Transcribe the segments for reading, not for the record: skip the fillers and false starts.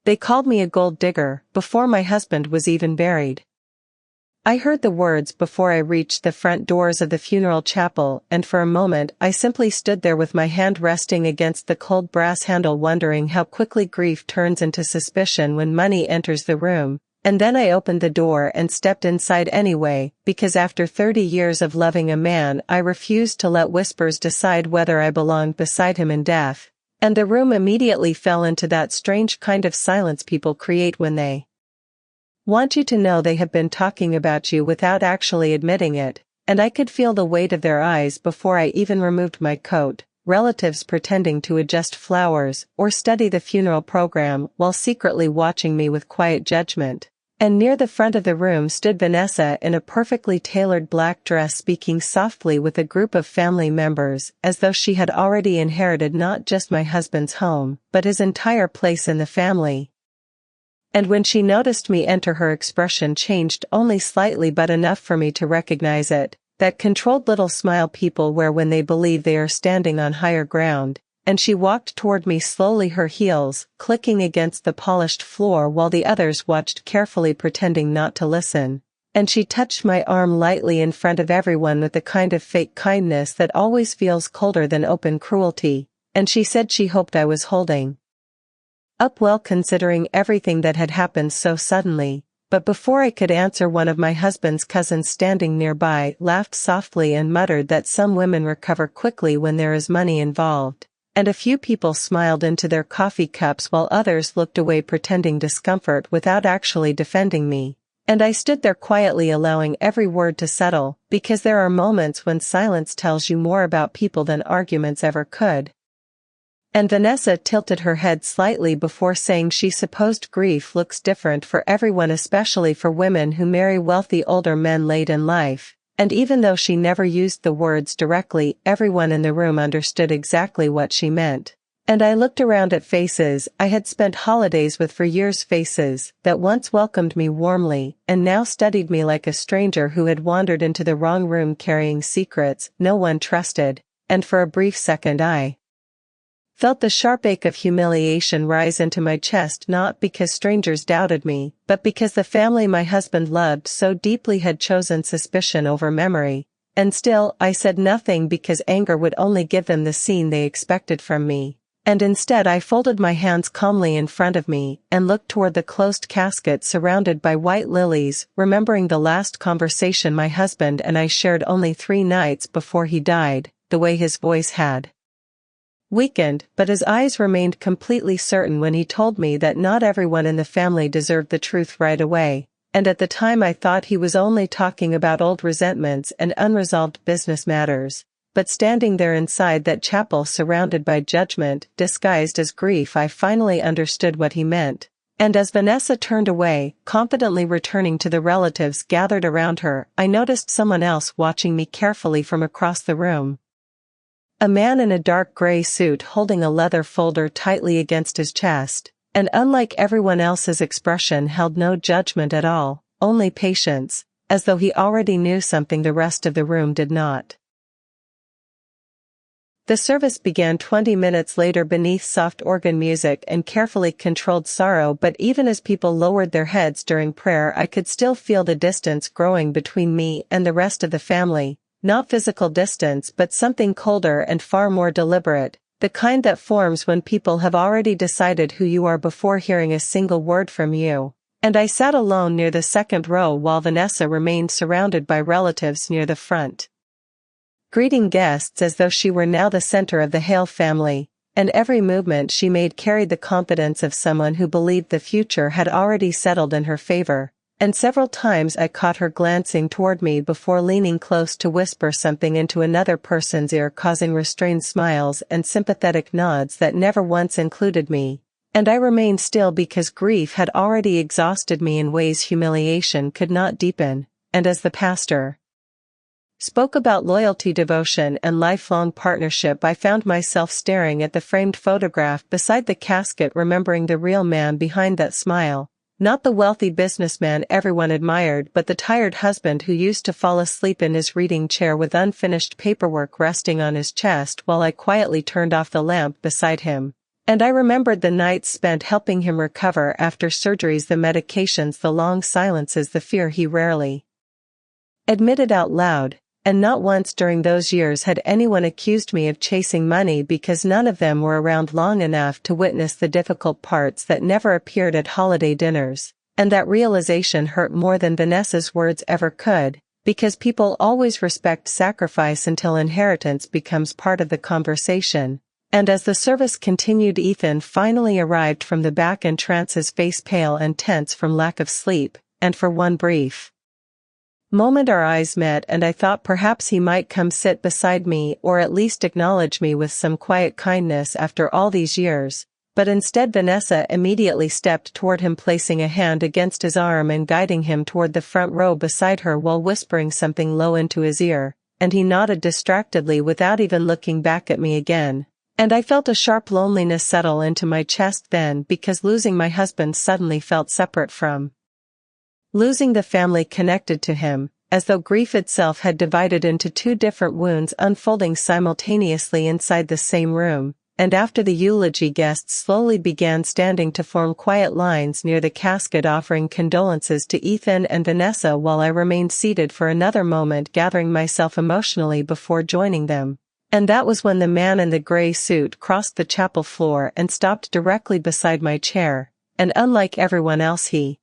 They called me a gold digger before my husband was even buried. I heard the words before I reached the front doors of the funeral chapel, and for a moment I simply stood there with my hand resting against the cold brass handle, wondering how quickly grief turns into suspicion when money enters the room. And then I opened the door and stepped inside anyway, because after 30 years of loving a man, I refused to let whispers decide whether I belonged beside him in death. And the room immediately fell into that strange kind of silence people create when they want you to know they have been talking about you without actually admitting it, and I could feel the weight of their eyes before I even removed my coat, relatives pretending to adjust flowers or study the funeral program while secretly watching me with quiet judgment. And near the front of the room stood Vanessa in a perfectly tailored black dress, speaking softly with a group of family members, as though she had already inherited not just my husband's home, but his entire place in the family. And when she noticed me enter, her expression changed only slightly, but enough for me to recognize it, that controlled little smile people wear when they believe they are standing on higher ground, and she walked toward me slowly, her heels clicking against the polished floor while the others watched carefully, pretending not to listen. And she touched my arm lightly in front of everyone with the kind of fake kindness that always feels colder than open cruelty, and she said she hoped I was holding up well considering everything that had happened so suddenly. But before I could answer, one of my husband's cousins standing nearby laughed softly and muttered that some women recover quickly when there is money involved, and a few people smiled into their coffee cups while others looked away, pretending discomfort without actually defending me. And I stood there quietly, allowing every word to settle, because there are moments when silence tells you more about people than arguments ever could. And Vanessa tilted her head slightly before saying she supposed grief looks different for everyone, especially for women who marry wealthy older men late in life. And even though she never used the words directly, everyone in the room understood exactly what she meant. And I looked around at faces I had spent holidays with for years, faces that once welcomed me warmly, and now studied me like a stranger who had wandered into the wrong room carrying secrets no one trusted. And for a brief second I felt the sharp ache of humiliation rise into my chest, not because strangers doubted me, but because the family my husband loved so deeply had chosen suspicion over memory. And still, I said nothing because anger would only give them the scene they expected from me. And instead I folded my hands calmly in front of me and looked toward the closed casket surrounded by white lilies, remembering the last conversation my husband and I shared only 3 nights before he died, the way his voice had weakened, but his eyes remained completely certain when he told me that not everyone in the family deserved the truth right away. And at the time I thought he was only talking about old resentments and unresolved business matters. But standing there inside that chapel surrounded by judgment disguised as grief, I finally understood what he meant. And as Vanessa turned away, confidently returning to the relatives gathered around her, I noticed someone else watching me carefully from across the room. A man in a dark gray suit holding a leather folder tightly against his chest, and unlike everyone else his expression held no judgment at all, only patience, as though he already knew something the rest of the room did not. The service began 20 minutes later beneath soft organ music and carefully controlled sorrow, but even as people lowered their heads during prayer I could still feel the distance growing between me and the rest of the family. Not physical distance, but something colder and far more deliberate, the kind that forms when people have already decided who you are before hearing a single word from you. And I sat alone near the second row while Vanessa remained surrounded by relatives near the front, greeting guests as though she were now the center of the Hale family, and every movement she made carried the confidence of someone who believed the future had already settled in her favor. And several times I caught her glancing toward me before leaning close to whisper something into another person's ear, causing restrained smiles and sympathetic nods that never once included me. And I remained still because grief had already exhausted me in ways humiliation could not deepen. And as the pastor spoke about loyalty, devotion, and lifelong partnership, I found myself staring at the framed photograph beside the casket, remembering the real man behind that smile. Not the wealthy businessman everyone admired, but the tired husband who used to fall asleep in his reading chair with unfinished paperwork resting on his chest while I quietly turned off the lamp beside him. And I remembered the nights spent helping him recover after surgeries, the medications, the long silences, the fear he rarely admitted out loud, and not once during those years had anyone accused me of chasing money, because none of them were around long enough to witness the difficult parts that never appeared at holiday dinners. And that realization hurt more than Vanessa's words ever could, because people always respect sacrifice until inheritance becomes part of the conversation. And as the service continued, Ethan finally arrived from the back entrance, his face pale and tense from lack of sleep, and for one brief moment our eyes met, and I thought perhaps he might come sit beside me, or at least acknowledge me with some quiet kindness after all these years. But instead Vanessa immediately stepped toward him, placing a hand against his arm and guiding him toward the front row beside her while whispering something low into his ear, and he nodded distractedly without even looking back at me again. And I felt a sharp loneliness settle into my chest then, because losing my husband suddenly felt separate from losing the family connected to him, as though grief itself had divided into two different wounds unfolding simultaneously inside the same room. And after the eulogy, guests slowly began standing to form quiet lines near the casket, offering condolences to Ethan and Vanessa, while I remained seated for another moment, gathering myself emotionally before joining them. And that was when the man in the gray suit crossed the chapel floor and stopped directly beside my chair, and unlike everyone else, he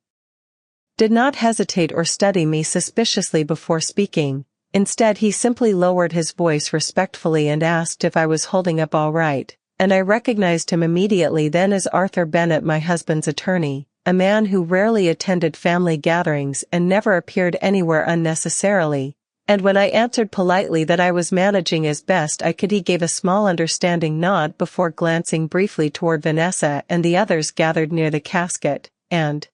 did not hesitate or study me suspiciously before speaking. Instead, he simply lowered his voice respectfully and asked if I was holding up all right, and I recognized him immediately then as Arthur Bennett, my husband's attorney, a man who rarely attended family gatherings and never appeared anywhere unnecessarily. And when I answered politely that I was managing as best I could, he gave a small understanding nod before glancing briefly toward Vanessa and the others gathered near the casket, and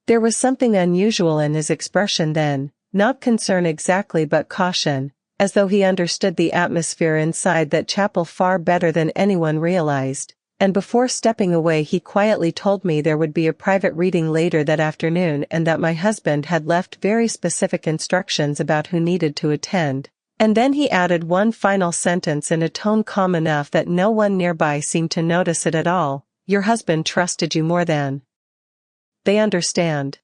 there was something unusual in his expression then, not concern exactly but caution, as though he understood the atmosphere inside that chapel far better than anyone realized. And before stepping away, he quietly told me there would be a private reading later that afternoon, and that my husband had left very specific instructions about who needed to attend. And then he added one final sentence in a tone calm enough that no one nearby seemed to notice it at all: "Your husband trusted you more than they understand."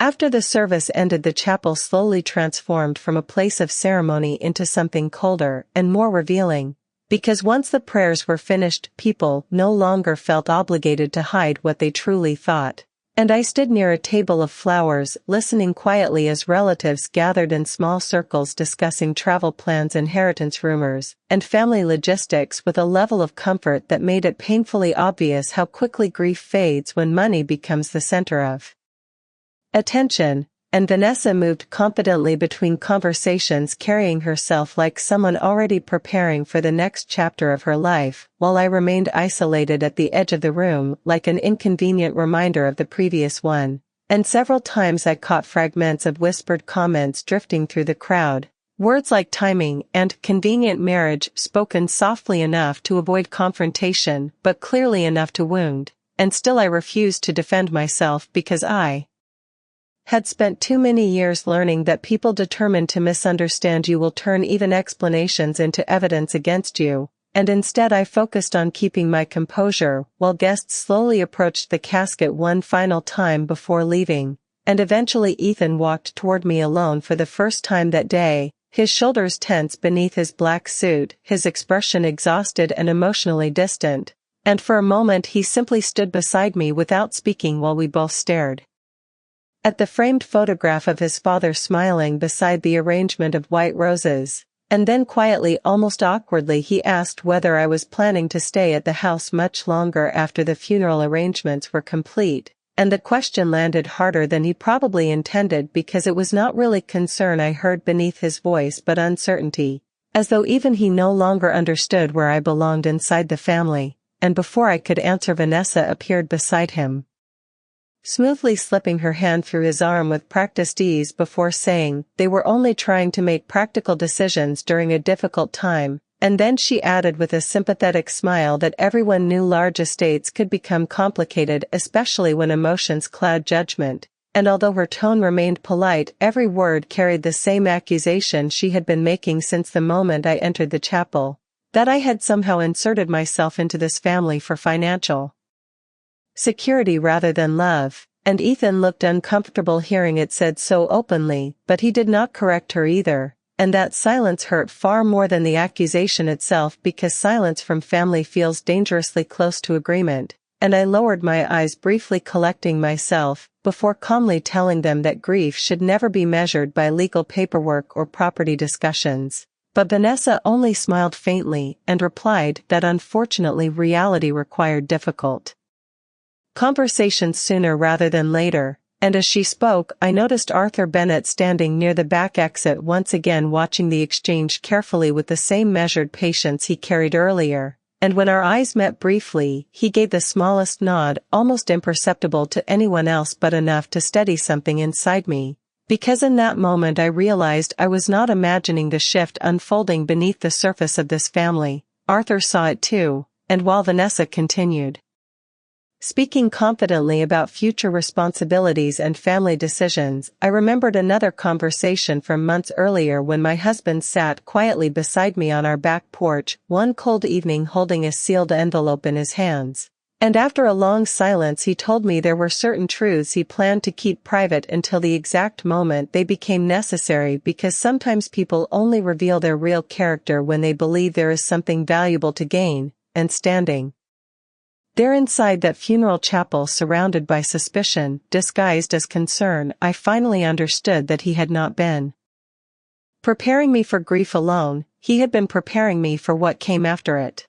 After the service ended, the chapel slowly transformed from a place of ceremony into something colder and more revealing. Because once the prayers were finished, people no longer felt obligated to hide what they truly thought. And I stood near a table of flowers, listening quietly as relatives gathered in small circles discussing travel plans, inheritance rumors, and family logistics, with a level of comfort that made it painfully obvious how quickly grief fades when money becomes the center of attention. And Vanessa moved confidently between conversations, carrying herself like someone already preparing for the next chapter of her life, while I remained isolated at the edge of the room, like an inconvenient reminder of the previous one. And several times I caught fragments of whispered comments drifting through the crowd, words like timing and convenient marriage, spoken softly enough to avoid confrontation, but clearly enough to wound. And still I refused to defend myself, because I had spent too many years learning that people determined to misunderstand you will turn even explanations into evidence against you, and instead I focused on keeping my composure while guests slowly approached the casket one final time before leaving. And eventually Ethan walked toward me alone for the first time that day, his shoulders tense beneath his black suit, his expression exhausted and emotionally distant, and for a moment he simply stood beside me without speaking while we both stared at the framed photograph of his father smiling beside the arrangement of white roses. And then quietly, almost awkwardly, he asked whether I was planning to stay at the house much longer after the funeral arrangements were complete. And the question landed harder than he probably intended, because it was not really concern I heard beneath his voice, but uncertainty, as though even he no longer understood where I belonged inside the family. And before I could answer, Vanessa appeared beside him, smoothly slipping her hand through his arm with practiced ease before saying they were only trying to make practical decisions during a difficult time. And then she added with a sympathetic smile that everyone knew large estates could become complicated, especially when emotions cloud judgment. And although her tone remained polite, every word carried the same accusation she had been making since the moment I entered the chapel. That I had somehow inserted myself into this family for financial security rather than love, and Ethan looked uncomfortable hearing it said so openly, but he did not correct her either, and that silence hurt far more than the accusation itself because silence from family feels dangerously close to agreement, and I lowered my eyes briefly collecting myself, before calmly telling them that grief should never be measured by legal paperwork or property discussions. But Vanessa only smiled faintly and replied that unfortunately reality required difficult conversations sooner rather than later, and as she spoke I noticed Arthur Bennett standing near the back exit once again watching the exchange carefully with the same measured patience he carried earlier, and when our eyes met briefly he gave the smallest nod, almost imperceptible to anyone else but enough to steady something inside me, because in that moment I realized I was not imagining the shift unfolding beneath the surface of this family. Arthur saw it too, and while Vanessa continued speaking confidently about future responsibilities and family decisions, I remembered another conversation from months earlier when my husband sat quietly beside me on our back porch one cold evening holding a sealed envelope in his hands. And after a long silence he told me there were certain truths he planned to keep private until the exact moment they became necessary, because sometimes people only reveal their real character when they believe there is something valuable to gain, and standing there inside that funeral chapel surrounded by suspicion, disguised as concern, I finally understood that he had not been preparing me for grief alone, he had been preparing me for what came after it.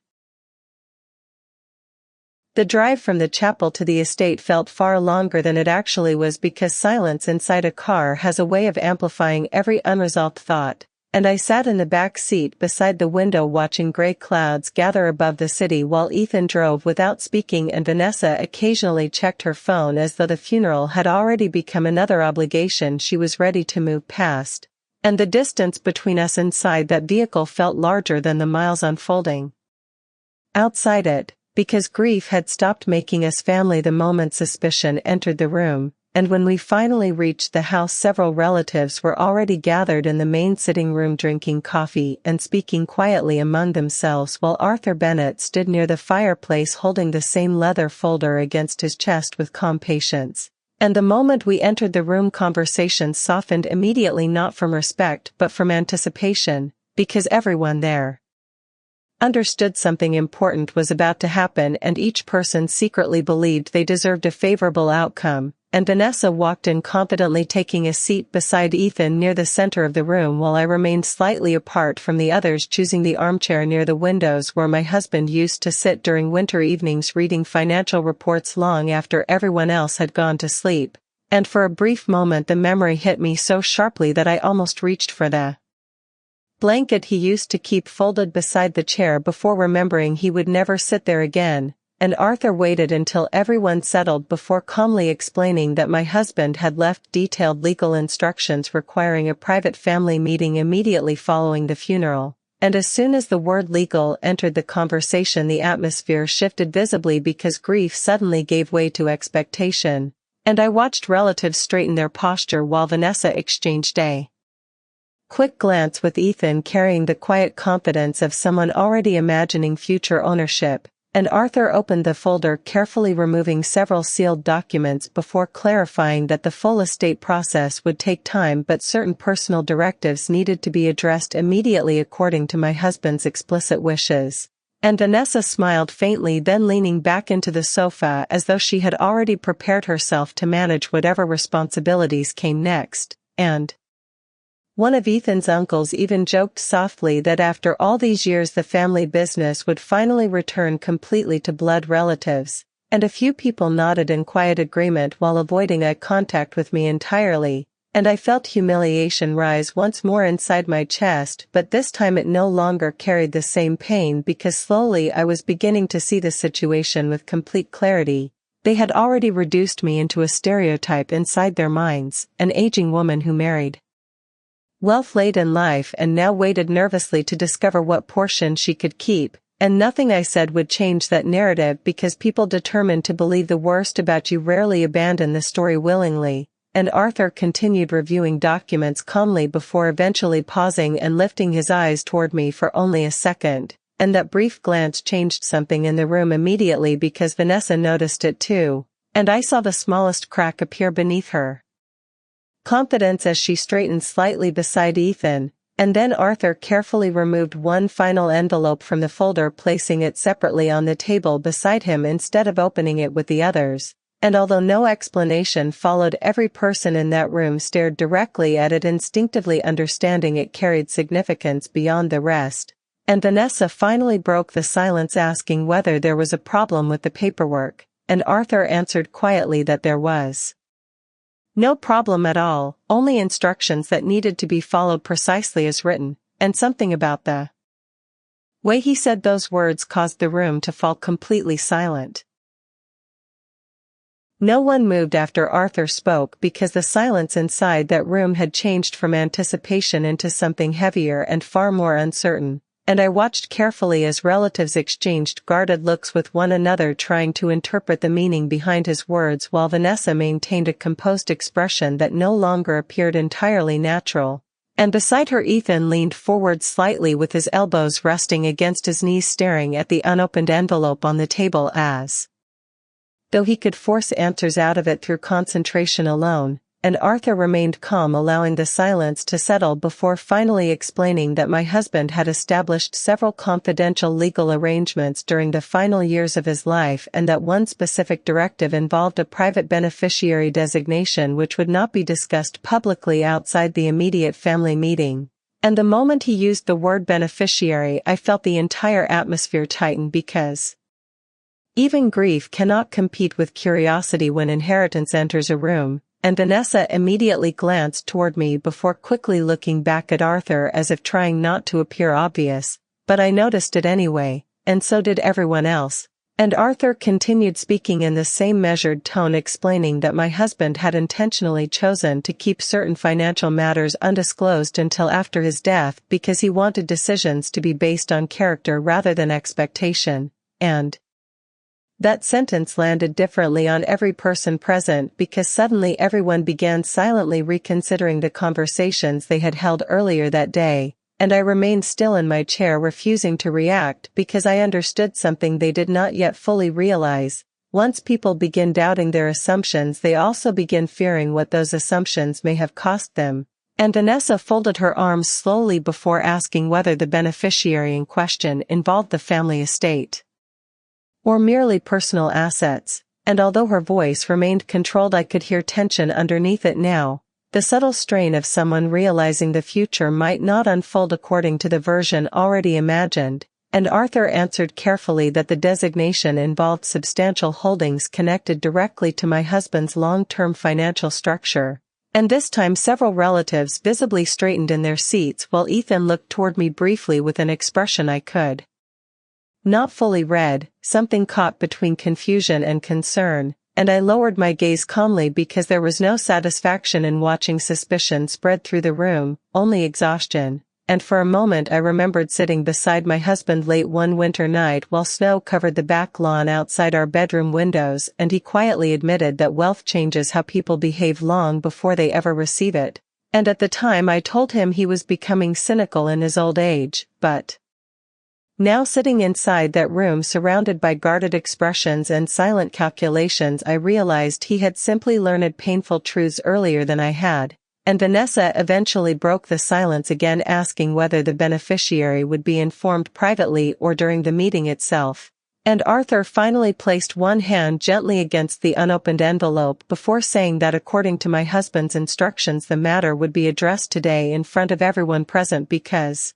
The drive from the chapel to the estate felt far longer than it actually was because silence inside a car has a way of amplifying every unresolved thought, and I sat in the back seat beside the window watching gray clouds gather above the city while Ethan drove without speaking and Vanessa occasionally checked her phone as though the funeral had already become another obligation she was ready to move past, and the distance between us inside that vehicle felt larger than the miles unfolding outside it, because grief had stopped making us family the moment suspicion entered the room, and when we finally reached the house several relatives were already gathered in the main sitting room drinking coffee and speaking quietly among themselves while Arthur Bennett stood near the fireplace holding the same leather folder against his chest with calm patience. And the moment we entered the room conversation softened immediately, not from respect but from anticipation, because everyone there understood something important was about to happen and each person secretly believed they deserved a favorable outcome, and Vanessa walked in confidently taking a seat beside Ethan near the center of the room while I remained slightly apart from the others, choosing the armchair near the windows where my husband used to sit during winter evenings reading financial reports long after everyone else had gone to sleep, and for a brief moment the memory hit me so sharply that I almost reached for the blanket he used to keep folded beside the chair before remembering he would never sit there again, and Arthur waited until everyone settled before calmly explaining that my husband had left detailed legal instructions requiring a private family meeting immediately following the funeral, and as soon as the word legal entered the conversation the atmosphere shifted visibly because grief suddenly gave way to expectation, and I watched relatives straighten their posture while Vanessa exchanged a quick glance with Ethan carrying the quiet confidence of someone already imagining future ownership, and Arthur opened the folder carefully removing several sealed documents before clarifying that the full estate process would take time but certain personal directives needed to be addressed immediately according to my husband's explicit wishes. And Vanessa smiled faintly, then leaning back into the sofa as though she had already prepared herself to manage whatever responsibilities came next, and one of Ethan's uncles even joked softly that after all these years the family business would finally return completely to blood relatives, and a few people nodded in quiet agreement while avoiding eye contact with me entirely, and I felt humiliation rise once more inside my chest, but this time it no longer carried the same pain because slowly I was beginning to see the situation with complete clarity. They had already reduced me into a stereotype inside their minds, an aging woman who married wealth late in life and now waited nervously to discover what portion she could keep, and nothing I said would change that narrative because people determined to believe the worst about you rarely abandon the story willingly, and Arthur continued reviewing documents calmly before eventually pausing and lifting his eyes toward me for only a second, and that brief glance changed something in the room immediately because Vanessa noticed it too, and I saw the smallest crack appear beneath her confidence as she straightened slightly beside Ethan, and then Arthur carefully removed one final envelope from the folder, placing it separately on the table beside him instead of opening it with the others. And although no explanation followed, every person in that room stared directly at it, instinctively understanding it carried significance beyond the rest. And Vanessa finally broke the silence, asking whether there was a problem with the paperwork, and Arthur answered quietly that there was no problem at all, only instructions that needed to be followed precisely as written, and something about the way he said those words caused the room to fall completely silent. No one moved after Arthur spoke because the silence inside that room had changed from anticipation into something heavier and far more uncertain, and I watched carefully as relatives exchanged guarded looks with one another, trying to interpret the meaning behind his words, while Vanessa maintained a composed expression that no longer appeared entirely natural. And beside her, Ethan leaned forward slightly with his elbows resting against his knees, staring at the unopened envelope on the table as though he could force answers out of it through concentration alone, and Arthur remained calm, allowing the silence to settle before finally explaining that my husband had established several confidential legal arrangements during the final years of his life, and that one specific directive involved a private beneficiary designation which would not be discussed publicly outside the immediate family meeting. And the moment he used the word beneficiary, I felt the entire atmosphere tighten, because even grief cannot compete with curiosity when inheritance enters a room, and Vanessa immediately glanced toward me before quickly looking back at Arthur as if trying not to appear obvious, but I noticed it anyway, and so did everyone else. And Arthur continued speaking in the same measured tone, explaining that my husband had intentionally chosen to keep certain financial matters undisclosed until after his death because he wanted decisions to be based on character rather than expectation, and that sentence landed differently on every person present because suddenly everyone began silently reconsidering the conversations they had held earlier that day, and I remained still in my chair, refusing to react because I understood something they did not yet fully realize. Once people begin doubting their assumptions, they also begin fearing what those assumptions may have cost them. And Vanessa folded her arms slowly before asking whether the beneficiary in question involved the family estate or merely personal assets, and although her voice remained controlled, I could hear tension underneath it now, the subtle strain of someone realizing the future might not unfold according to the version already imagined. And Arthur answered carefully that the designation involved substantial holdings connected directly to my husband's long-term financial structure. And this time several relatives visibly straightened in their seats, while Ethan looked toward me briefly with an expression I could not fully read, something caught between confusion and concern, and I lowered my gaze calmly because there was no satisfaction in watching suspicion spread through the room, only exhaustion. And for a moment I remembered sitting beside my husband late one winter night while snow covered the back lawn outside our bedroom windows, and he quietly admitted that wealth changes how people behave long before they ever receive it. And at the time I told him he was becoming cynical in his old age, but now, sitting inside that room surrounded by guarded expressions and silent calculations, I realized he had simply learned painful truths earlier than I had. And Vanessa eventually broke the silence again, asking whether the beneficiary would be informed privately or during the meeting itself. And Arthur finally placed one hand gently against the unopened envelope before saying that according to my husband's instructions the matter would be addressed today in front of everyone present because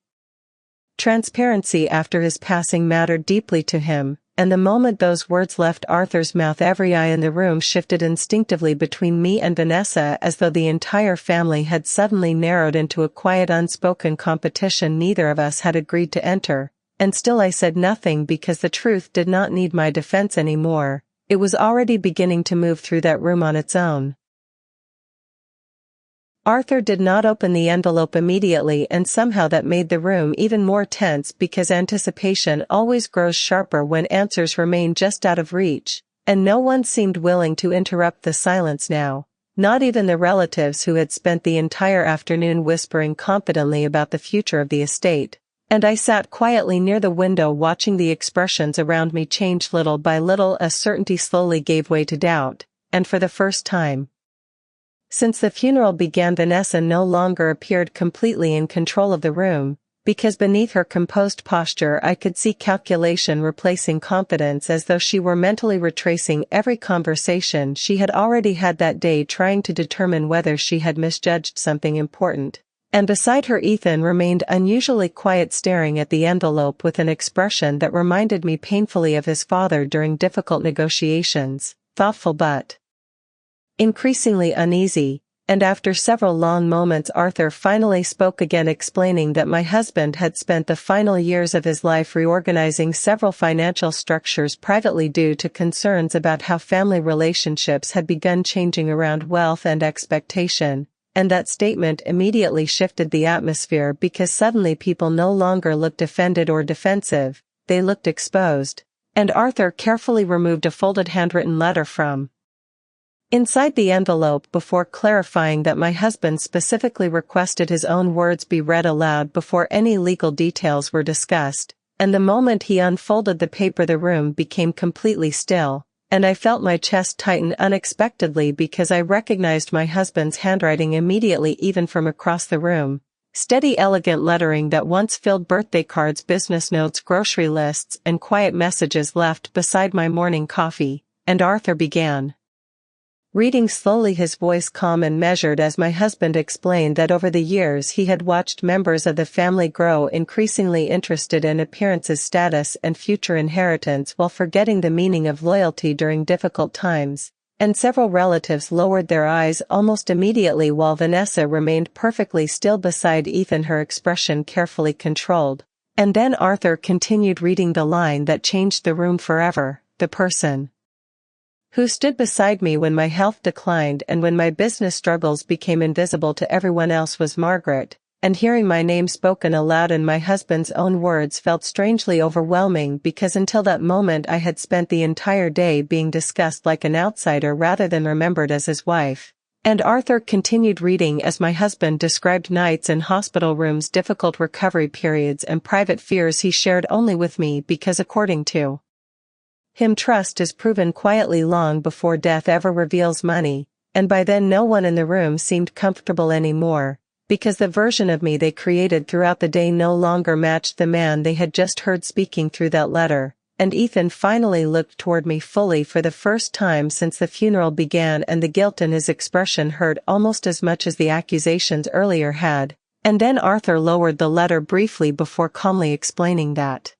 transparency after his passing mattered deeply to him. And the moment those words left Arthur's mouth, every eye in the room shifted instinctively between me and Vanessa, as though the entire family had suddenly narrowed into a quiet unspoken competition neither of us had agreed to enter. And still I said nothing because the truth did not need my defense anymore. It was already beginning to move through that room on its own. Arthur did not open the envelope immediately, and somehow that made the room even more tense because anticipation always grows sharper when answers remain just out of reach, and no one seemed willing to interrupt the silence now, not even the relatives who had spent the entire afternoon whispering confidently about the future of the estate. And I sat quietly near the window watching the expressions around me change little by little as certainty slowly gave way to doubt, and for the first time since the funeral began, Vanessa no longer appeared completely in control of the room, because beneath her composed posture I could see calculation replacing confidence, as though she were mentally retracing every conversation she had already had that day, trying to determine whether she had misjudged something important. And beside her Ethan remained unusually quiet, staring at the envelope with an expression that reminded me painfully of his father during difficult negotiations, thoughtful but increasingly uneasy. And after several long moments Arthur finally spoke again, explaining that my husband had spent the final years of his life reorganizing several financial structures privately due to concerns about how family relationships had begun changing around wealth and expectation. And that statement immediately shifted the atmosphere, because suddenly people no longer looked offended or defensive, they looked exposed. And Arthur carefully removed a folded handwritten letter from inside the envelope before clarifying that my husband specifically requested his own words be read aloud before any legal details were discussed. And the moment he unfolded the paper, the room became completely still. And I felt my chest tighten unexpectedly, because I recognized my husband's handwriting immediately, even from across the room. Steady, elegant lettering that once filled birthday cards, business notes, grocery lists, and quiet messages left beside my morning coffee. And Arthur began reading slowly, his voice calm and measured, as my husband explained that over the years he had watched members of the family grow increasingly interested in appearances, status, and future inheritance, while forgetting the meaning of loyalty during difficult times. And several relatives lowered their eyes almost immediately, while Vanessa remained perfectly still beside Ethan, her expression carefully controlled. And then Arthur continued reading the line that changed the room forever: "The person who stood beside me when my health declined and when my business struggles became invisible to everyone else was Margaret." And hearing my name spoken aloud in my husband's own words felt strangely overwhelming, because until that moment I had spent the entire day being discussed like an outsider rather than remembered as his wife. And Arthur continued reading as my husband described nights in hospital rooms, difficult recovery periods, and private fears he shared only with me, because according to him, trust is proven quietly long before death ever reveals money. And by then no one in the room seemed comfortable anymore, because the version of me they created throughout the day no longer matched the man they had just heard speaking through that letter. And Ethan finally looked toward me fully for the first time since the funeral began, and the guilt in his expression hurt almost as much as the accusations earlier had. And then Arthur lowered the letter briefly before calmly explaining that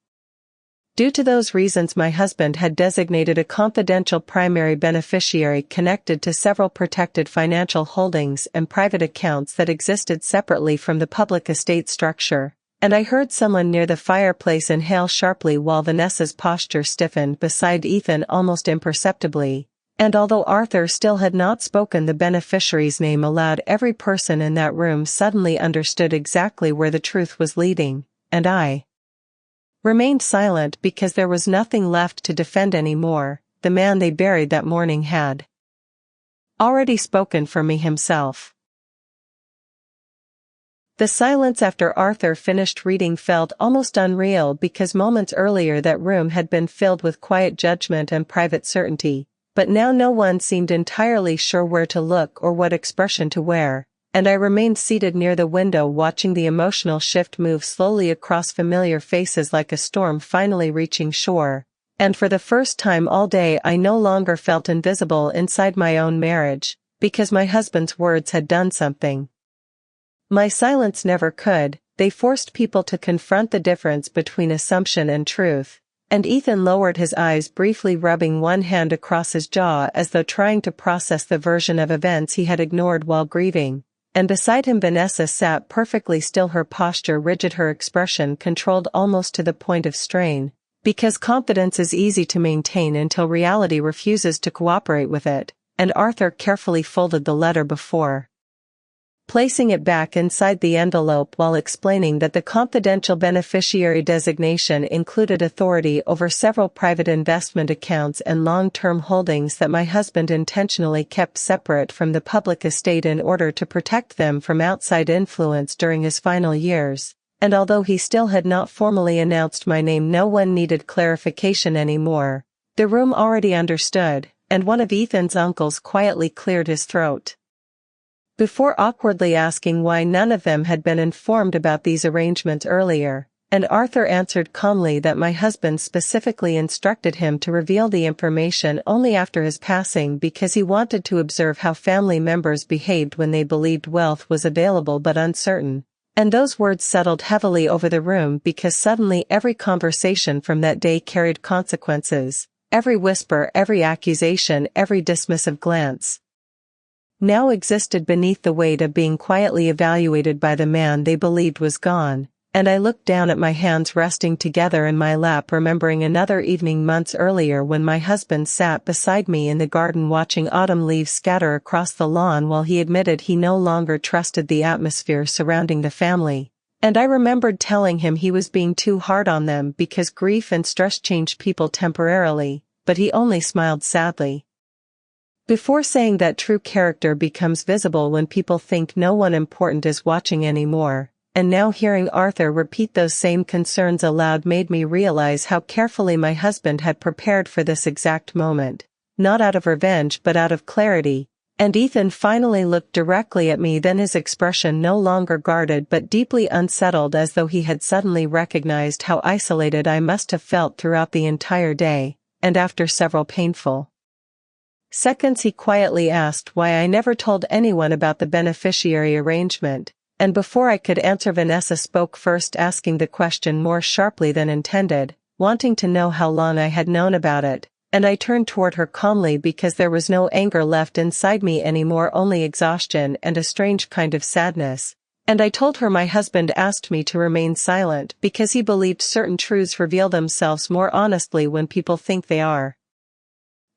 due to those reasons my husband had designated a confidential primary beneficiary connected to several protected financial holdings and private accounts that existed separately from the public estate structure. And I heard someone near the fireplace inhale sharply, while Vanessa's posture stiffened beside Ethan almost imperceptibly. And although Arthur still had not spoken the beneficiary's name aloud, every person in that room suddenly understood exactly where the truth was leading. And I remained silent, because there was nothing left to defend anymore. The man they buried that morning had already spoken for me himself. The silence after Arthur finished reading felt almost unreal, because moments earlier that room had been filled with quiet judgment and private certainty. But now no one seemed entirely sure where to look or what expression to wear. And I remained seated near the window, watching the emotional shift move slowly across familiar faces like a storm finally reaching shore. And for the first time all day I no longer felt invisible inside my own marriage, because my husband's words had done something my silence never could. They forced people to confront the difference between assumption and truth. And Ethan lowered his eyes briefly, rubbing one hand across his jaw as though trying to process the version of events he had ignored while grieving. And beside him Vanessa sat perfectly still, her posture rigid, her expression controlled almost to the point of strain, because confidence is easy to maintain until reality refuses to cooperate with it. And Arthur carefully folded the letter before placing it back inside the envelope, while explaining that the confidential beneficiary designation included authority over several private investment accounts and long-term holdings that my husband intentionally kept separate from the public estate in order to protect them from outside influence during his final years. and although he still had not formally announced my name, no one needed clarification anymore. The room already understood, and one of Ethan's uncles quietly cleared his throat. Before awkwardly asking why none of them had been informed about these arrangements earlier, and Arthur answered calmly that my husband specifically instructed him to reveal the information only after his passing because he wanted to observe how family members behaved when they believed wealth was available but uncertain. And those words settled heavily over the room because suddenly every conversation from that day carried consequences. Every whisper, every accusation, every dismissive glance now existed beneath the weight of being quietly evaluated by the man they believed was gone, and I looked down at my hands resting together in my lap, remembering another evening months earlier when my husband sat beside me in the garden watching autumn leaves scatter across the lawn while he admitted he no longer trusted the atmosphere surrounding the family. And I remembered telling him he was being too hard on them because grief and stress change people temporarily, but he only smiled sadly. Before saying that true character becomes visible when people think no one important is watching anymore, and now hearing Arthur repeat those same concerns aloud made me realize how carefully my husband had prepared for this exact moment, not out of revenge but out of clarity. And Ethan finally looked directly at me, then his expression no longer guarded but deeply unsettled, as though he had suddenly recognized how isolated I must have felt throughout the entire day, and after several painful seconds he quietly asked why I never told anyone about the beneficiary arrangement, and before I could answer Vanessa spoke first, asking the question more sharply than intended, wanting to know how long I had known about it, and I turned toward her calmly because there was no anger left inside me anymore, only exhaustion and a strange kind of sadness, and I told her my husband asked me to remain silent because he believed certain truths reveal themselves more honestly when people think they are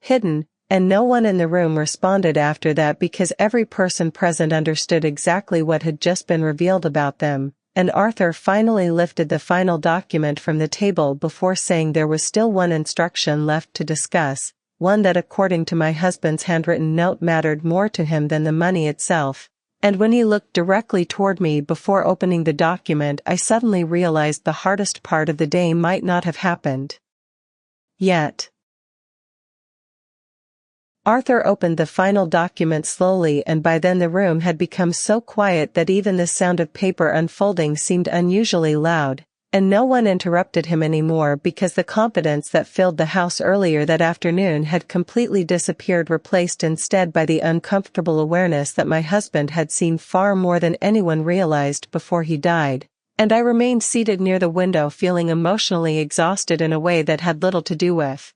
hidden. And no one in the room responded after that because every person present understood exactly what had just been revealed about them, and Arthur finally lifted the final document from the table before saying there was still one instruction left to discuss, one that according to my husband's handwritten note mattered more to him than the money itself. And when he looked directly toward me before opening the document, I suddenly realized the hardest part of the day might not have happened yet. Arthur opened the final document slowly, and by then the room had become so quiet that even the sound of paper unfolding seemed unusually loud, and no one interrupted him anymore because the confidence that filled the house earlier that afternoon had completely disappeared, replaced instead by the uncomfortable awareness that my husband had seen far more than anyone realized before he died, and I remained seated near the window feeling emotionally exhausted in a way that had little to do with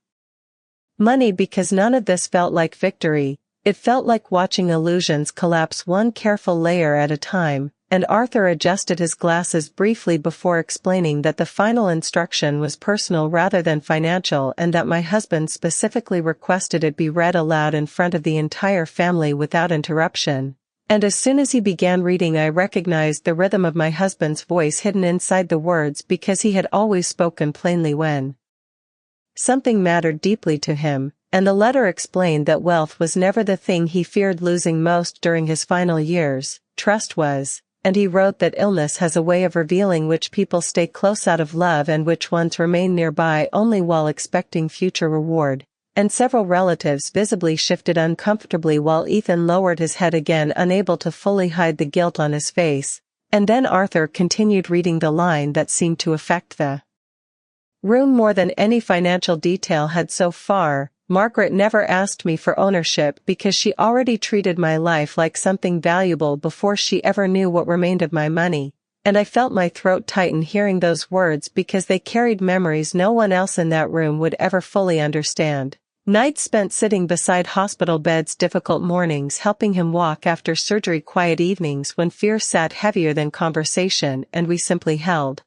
money, because none of this felt like victory. It felt like watching illusions collapse one careful layer at a time, and Arthur adjusted his glasses briefly before explaining that the final instruction was personal rather than financial, and that my husband specifically requested it be read aloud in front of the entire family without interruption. And as soon as he began reading, I recognized the rhythm of my husband's voice hidden inside the words, because he had always spoken plainly when something mattered deeply to him, and the letter explained that wealth was never the thing he feared losing most during his final years, trust was, and he wrote that illness has a way of revealing which people stay close out of love and which ones remain nearby only while expecting future reward, and several relatives visibly shifted uncomfortably while Ethan lowered his head again, unable to fully hide the guilt on his face, and then Arthur continued reading the line that seemed to affect the room more than any financial detail had so far. Margaret never asked me for ownership because she already treated my life like something valuable before she ever knew what remained of my money, and I felt my throat tighten hearing those words because they carried memories no one else in that room would ever fully understand. Nights spent sitting beside hospital beds, difficult mornings helping him walk after surgery, quiet evenings when fear sat heavier than conversation and we simply held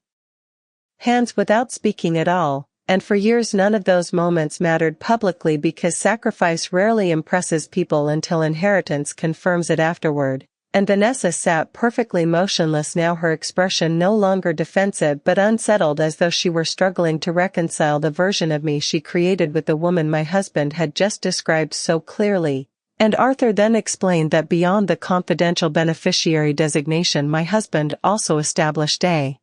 hands without speaking at all. And for years none of those moments mattered publicly because sacrifice rarely impresses people until inheritance confirms it afterward. And Vanessa sat perfectly motionless now, her expression no longer defensive but unsettled, as though she were struggling to reconcile the version of me she created with the woman my husband had just described so clearly. And Arthur then explained that beyond the confidential beneficiary designation, my husband also established a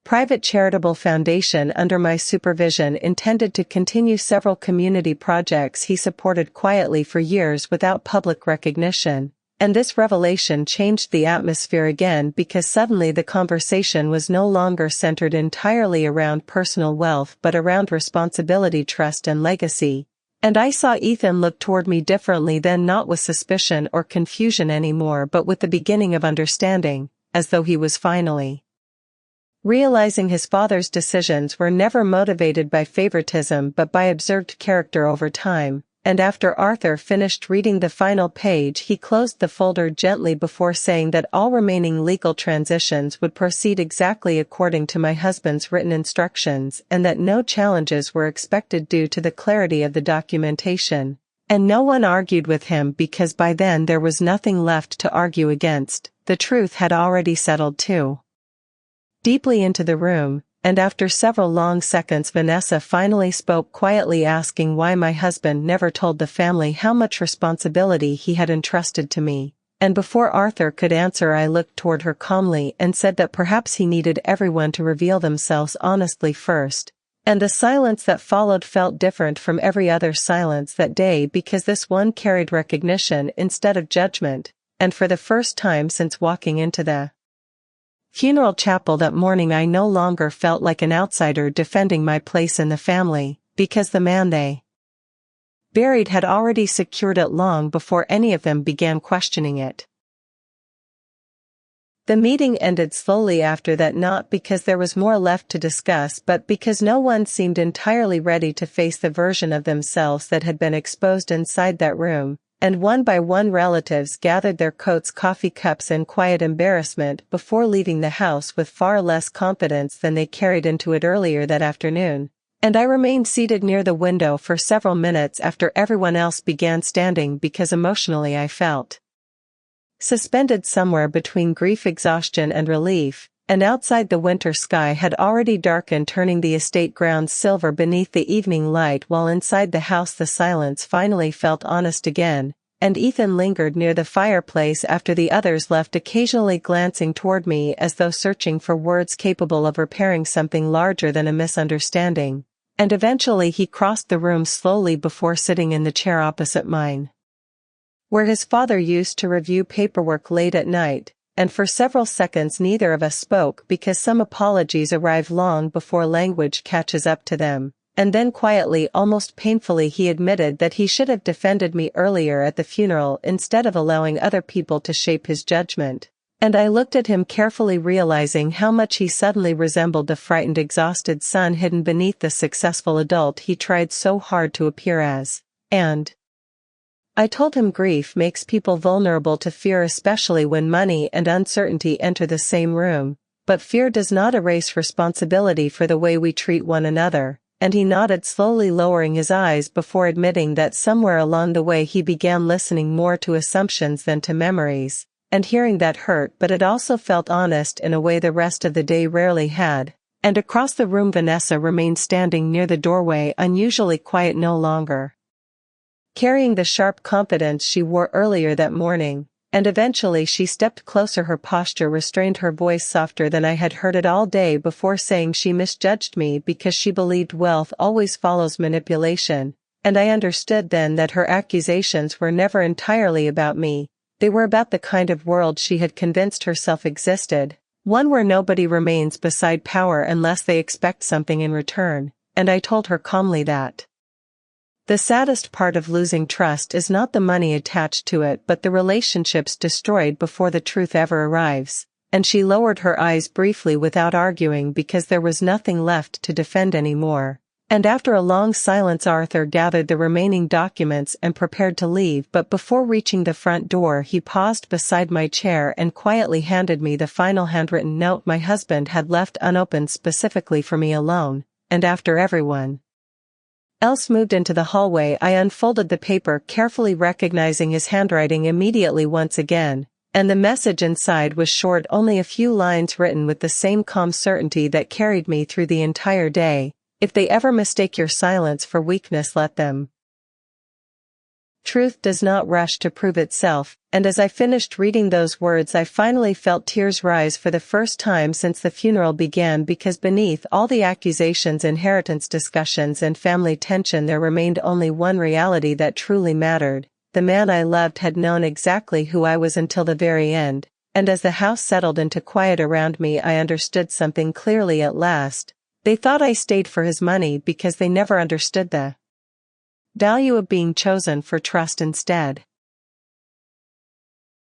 private charitable foundation under my supervision intended to continue several community projects he supported quietly for years without public recognition. And this revelation changed the atmosphere again because suddenly the conversation was no longer centered entirely around personal wealth but around responsibility, trust, and legacy. And I saw Ethan look toward me differently then, not with suspicion or confusion anymore but with the beginning of understanding, as though he was finally realizing his father's decisions were never motivated by favoritism but by observed character over time. And after Arthur finished reading the final page, he closed the folder gently before saying that all remaining legal transitions would proceed exactly according to my husband's written instructions and that no challenges were expected due to the clarity of the documentation. And no one argued with him because by then there was nothing left to argue against. The truth had already settled too deeply into the room. And after several long seconds Vanessa finally spoke, quietly asking why my husband never told the family how much responsibility he had entrusted to me. And before Arthur could answer I looked toward her calmly and said that perhaps he needed everyone to reveal themselves honestly first. And the silence that followed felt different from every other silence that day because this one carried recognition instead of judgment. And for the first time since walking into the funeral chapel that morning I no longer felt like an outsider defending my place in the family, because the man they buried had already secured it long before any of them began questioning it. The meeting ended slowly after that, not because there was more left to discuss but because no one seemed entirely ready to face the version of themselves that had been exposed inside that room. And one by one relatives gathered their coats, coffee cups and quiet embarrassment before leaving the house with far less confidence than they carried into it earlier that afternoon. And I remained seated near the window for several minutes after everyone else began standing because emotionally I felt suspended somewhere between grief, exhaustion and relief. And outside the winter sky had already darkened, turning the estate grounds silver beneath the evening light, while inside the house the silence finally felt honest again, and Ethan lingered near the fireplace after the others left, occasionally glancing toward me as though searching for words capable of repairing something larger than a misunderstanding. And eventually he crossed the room slowly before sitting in the chair opposite mine, where his father used to review paperwork late at night. And for several seconds neither of us spoke because some apologies arrive long before language catches up to them. And then quietly, almost painfully, he admitted that he should have defended me earlier at the funeral instead of allowing other people to shape his judgment. And I looked at him carefully, realizing how much he suddenly resembled the frightened, exhausted son hidden beneath the successful adult he tried so hard to appear as. And I told him grief makes people vulnerable to fear, especially when money and uncertainty enter the same room, but fear does not erase responsibility for the way we treat one another. And he nodded, slowly lowering his eyes before admitting that somewhere along the way he began listening more to assumptions than to memories. And hearing that hurt, but it also felt honest in a way the rest of the day rarely had. And across the room Vanessa remained standing near the doorway, unusually quiet, no longer carrying the sharp confidence she wore earlier that morning. And eventually she stepped closer, her posture restrained, her voice softer than I had heard it all day before, saying she misjudged me because she believed wealth always follows manipulation. And I understood then that her accusations were never entirely about me. They were about the kind of world she had convinced herself existed, one where nobody remains beside power unless they expect something in return. And I told her calmly that the saddest part of losing trust is not the money attached to it but the relationships destroyed before the truth ever arrives. And she lowered her eyes briefly without arguing because there was nothing left to defend anymore. And after a long silence Arthur gathered the remaining documents and prepared to leave, but before reaching the front door he paused beside my chair and quietly handed me the final handwritten note my husband had left unopened specifically for me alone. And after everyone else moved into the hallway I unfolded the paper, carefully recognizing his handwriting immediately once again. And the message inside was short, only a few lines written with the same calm certainty that carried me through the entire day. If they ever mistake your silence for weakness, let them Truth does not rush to prove itself, and as I finished reading those words I finally felt tears rise for the first time since the funeral began, because beneath all the accusations, inheritance discussions and family tension there remained only one reality that truly mattered. The man I loved had known exactly who I was until the very end, and as the house settled into quiet around me I understood something clearly at last. They thought I stayed for his money because they never understood the value of being chosen for trust instead.